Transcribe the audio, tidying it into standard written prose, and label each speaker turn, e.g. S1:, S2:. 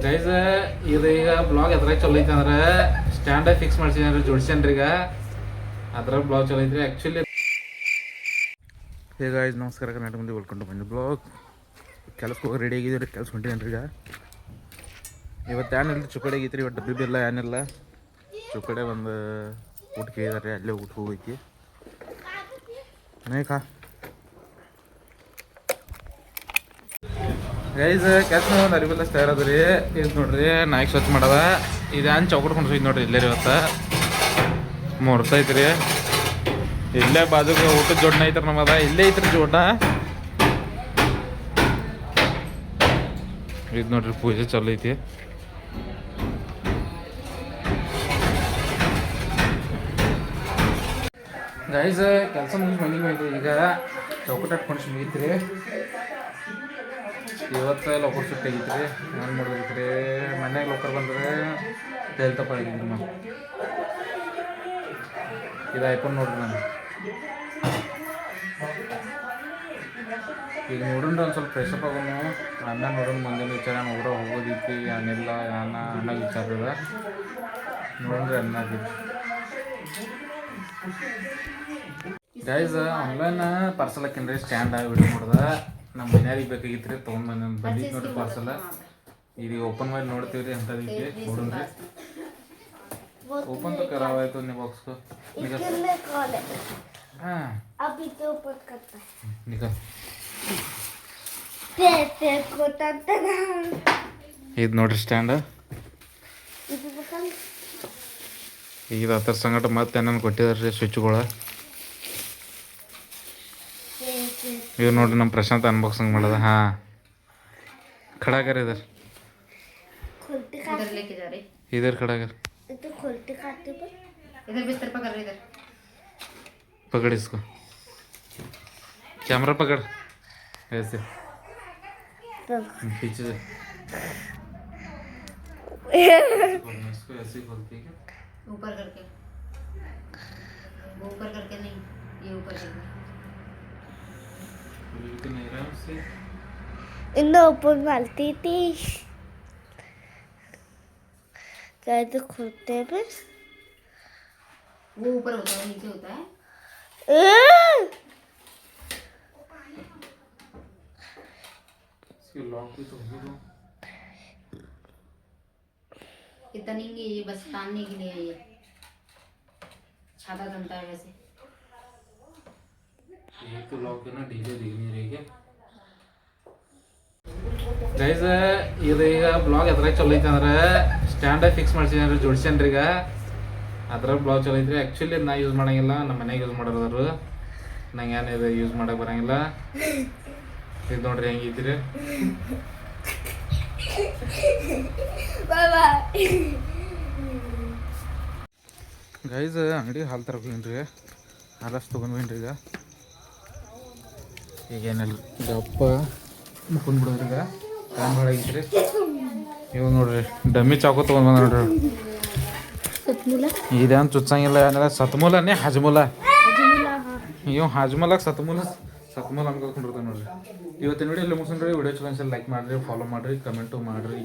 S1: Guys ಇದು ಈಗ blog ಎದ್ರಾಗ ಚಲೋ ಐತೆ ಅಂದ್ರೆ ಸ್ಟ್ಯಾಂಡಾಗಿ ಫಿಕ್ಸ್ ಮಾಡ್ಸಿದ್ರೆ ಜೋಡಿಸ್ಯಾನ್ರಿ ಈಗ ಅದ್ರಾಗ ಬ್ಲಾಗ್ ಚಲೋ ಐತ್ರಿ ಆ್ಯಕ್ಚುಲಿ. ಈಗ ಗೈಸ್ ನಮಸ್ಕಾರ ಕರ್ನಾಟಕ ಮಂದಿ ಉಳ್ಕೊಂಡು ಬಂದು ಬ್ಲಾಗ್ ಕೆಲಸಕ್ಕೆ ಹೋಗಿ ರೆಡಿ ಆಗಿದ್ದೀರಿ. ಕೆಲಸ ಹೊಂಟಿದ್ದೇನೆ ಈಗ. ಇವತ್ತು ಏನಿಲ್ಲ ಚುಕ್ಕಡೆ ಆಗೈತ್ರಿ. ಇವತ್ತು ಡಬ್ಬಿ ಬಿಲ್ಲ ಏನಿಲ್ಲ. ಚುಕ್ಕಡೆ ಒಂದು ಊಟ ಕೇಳಿದಾರೆ, ಅಲ್ಲೇ ಊಟ ಹೋಗೈತಿ ನೇಕಾ ಗೈಸ್. ಕೆಲಸ ಒಂದು ಅರಿವಿಲ್ಲ ಸ್ಟೈರ್ ಅದ ರೀ. ಇದು ನೋಡ್ರಿ ನಾಯಿಗೆ ಸ್ವಚ್ಛ ಮಾಡದ. ಇದೇನು ಚೌಕಟ್ಕೊಂಡು ಹೋಯ್ತು ನೋಡ್ರಿ ಇಲ್ಲೇ ರೀ. ಇವತ್ತು ಮುಹೂರ್ತ ಐತ್ರಿ. ಇಲ್ಲೇ ಬಾಜುಗೆ ಊಟದ ಜೋಡಣ ಐತ್ರಿ ನಮ್ಮದ. ಇಲ್ಲೇ ಐತ್ರಿ ಜೋಡಣ. ಇದು ನೋಡ್ರಿ ಪೂಜೆ ಚಲೋ ಐತಿ. ಗೈಸ್ ಕೆಲಸ ಮುಗಿಸಿ ಮನೆಗೆ ಹೋಯ್ತು. ಈಗ ಚೌಕಟ್ ಹಾಕ್ಕೊಂಡು ಮುಗಿತ್ರಿ. ಇವತ್ತು ಲೋಕರ್ ಸುಟ್ಟಿ ಆಗೈತ್ರಿ. ಏನು ಮಾಡ್ಬೇಕ್ರಿ, ಮನ್ಯಾಗ ಲೋಕರ್ ಬಂದ್ರೆ ತೇಲ್ ತಪ್ಪ ಆಗಿದ್ರಿ. ನಾವು ಇದು ಐಫೋನ್ ನೋಡ್ರಿ. ನಾನು ಈಗ ನೋಡ್ರಿ ಒಂದು ಸ್ವಲ್ಪ ಫ್ರೆಶ್ ಅಪ್ ಆಗೋನು. ಆಮೇಲೆ ನೋಡೋಣ ಮುಂದಿನ ವಿಚಾರ ಊರ ಹೋಗೋದೈತಿ ಏನಿಲ್ಲ ಅನ್ನ ವಿಚಾರ ಇದೆ ನೋಡ್ರಿ. ಅನ್ನ ಗೈಸ್ ಆನ್ಲೈನ್ ಪಾರ್ಸಲ್ ಹಾಕಿನ್ರಿ. ಸ್ಟ್ಯಾಂಡ್ ವಿಡಿಯೋ ನೋಡ್ದ ನಮ್ಮ ಮನ್ಯಾರಿಗೆ ಬೇಕಾಗಿತ್ತು ರೀ. ತೊಗೊಂಡು ಬಂದಿತ್ತು ನೋಡ್ರಿ ಪಾರ್ಸಲ್. ಇದೀಗ ಓಪನ್ ಮಾಡಿ ನೋಡ್ತೀವಿ ರೀ. ಅಂಥದೈತಿ ನೋಡ್ರಿ. ओपन तो करा हुआ है तूने बॉक्स को.
S2: इसके लिए कॉल है.
S1: हाँ
S2: अभी तो ओपन करता है.
S1: निकल.
S2: ते को तंतना.
S1: ಇದು ನೋಡ್ರಿ ಸ್ಟ್ಯಾಂಡ್.
S2: ಇದು ಬೇಕಲ್ಲ.
S1: ಇದು ಅದರ ಸಂಗಟ ಮತ್ತೆ ಏನೇನು ಕೊಟ್ಟಿದಾರೆ ಸ್ವಿಚ್ಗಳು. ಇವ್ ನೋಡ್ರಿ ನಮ್ಮ ಪ್ರಶಾಂತ್ ಅನ್ಬಾಕ್ಸಿಂಗ್ ಮಾಡೋದ. ಹಾಂ ಖಡಾಗರ್ ಇದಾರೆ.
S2: इधर लेके जा रहे.
S1: इधर खड़ागर.
S2: तो खोलते खाते पर
S3: इधर बिस्तर पकड़ रहे. इधर
S1: पकड़ इसको. कैमरा पकड़ ऐसे पीछे से. इसको ऐसे ही खोलती है क्या?
S3: ऊपर करके. वो ऊपर करके नहीं, ये ऊपर करके.
S1: तो नहीं रहा उससे.
S2: इन ओपन मारती थी. कैसे खोलते हैं फिर?
S3: वो ऊपर होता है, नीचे होता है.
S1: इसके लॉक भी तो होगी.
S3: इतना नहीं है, ये बस टांगने के लिए है. ये छाता बनता है वैसे.
S1: ये तो लॉक है ना, ढीले दिख नहीं रही क्या ಗೈಸ್. ಇದು ಈಗ ಬ್ಲಾಗ್ ಎದ್ರಾಗ ಚಲೋ ಐತೆ ಅಂದ್ರೆ ಸ್ಟ್ಯಾಂಡಾಗಿ ಫಿಕ್ಸ್ ಮಾಡ್ಸಿದ್ರೆ ಜೋಡಿಸ್ಯಾನ್ರಿ ಈಗ ಅದ್ರಾಗ ಬ್ಲಾಗ್ ಚಲೋ ಐತ್ರಿ. ಆ್ಯಕ್ಚುಲಿ ನಾ ಯೂಸ್ ಮಾಡಂಗಿಲ್ಲ, ನಮ್ಮ ಮನೆಯಾಗ ಯೂಸ್ ಮಾಡೋರು. ನಂಗೆ ಏನಿದೆ ಯೂಸ್ ಮಾಡಕ್ಕೆ ಬರೋಂಗಿಲ್ಲ. ಇದು ನೋಡ್ರಿ ಹೆಂಗೈತ್ರಿ. ಗೈಸ್ ಅಂಗಡಿ ಹಾಲು ತರಕ್ಕೆ ಹೋಗಿನ್ರಿ. ಹಾಲಷ್ಟು ತೊಗೊಂಡ್ಬೀನ್ರಿ. ಈಗ ಏನಿಲ್ಲ ಗಪ್ಪ ಮುಕ್ಕೊಂಡ್ ಬಿಡೋದ್ರಿ. ಈಗ ಟೈಮ್ ಭಾಳ ಆಗೈತ್ರಿ. ಇವು ನೋಡ್ರಿ ಡಮ್ಮಿ ಚಾಕು ತೊಗೊಂಡ್ ಬಂದ ನೋಡ್ರಿ. ಇದೇನು ಚುಚ್ಚಂಗಿಲ್ಲ ಏನಿಲ್ಲ. ಸತ್ಮೂಲನೇ ಹಜ್ಮೂಲ. ಇವು ಹಜ್ಮೂಲಾಗ ಸತ್ಮೂಲ ಅನ್ಕೊಂಡ್ಬಿಡ್ತಾನೆ ನೋಡ್ರಿ. ಇವತ್ತಿನ ವಿಡಿಯೋ ಇಲ್ಲಿ ಮುಗಿಸ್ರಿ. ವಿಡಿಯೋ ಚಲೋ ಲೈಕ್ ಮಾಡಿರಿ, ಫಾಲೋ ಮಾಡಿರಿ, ಕಮೆಂಟು ಮಾಡಿರಿ.